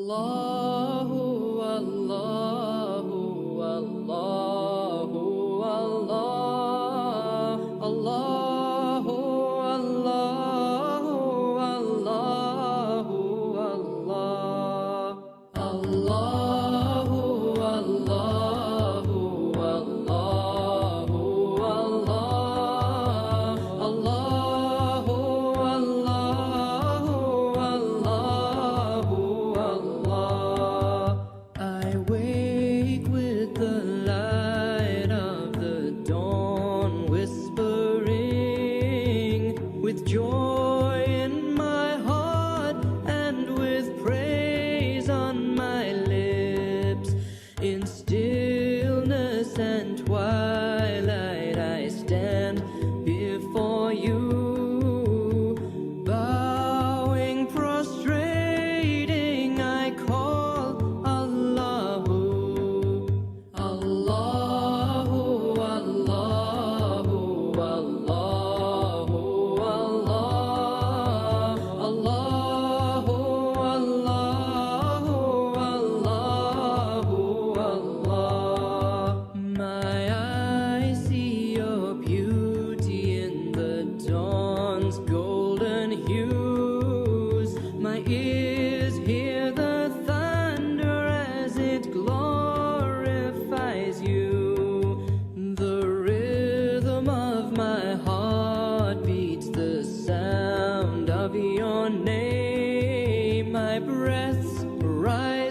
Allahu, Allahu, Allahu, Allah. Allahu, Allahu, Allahu, Allah. Allahu, Allahu, Allahu, Allah. Allahu, Allahu, Allahu, Allah. I wake with the light of the dawn whispering, with joy in my heart and with praise on my lips. In stillness and twilight I stand before you, bowing, prostrating, I call Allahu. Allahu, Allahu, Allahu, Allah. Allahu, Allahu, Allahu, Allah. My eyes see your beauty in the dawn's golden hues. My ears hear the thunder as it glorifies you. The rhythm of my heart beats the sound of your name. My breaths rise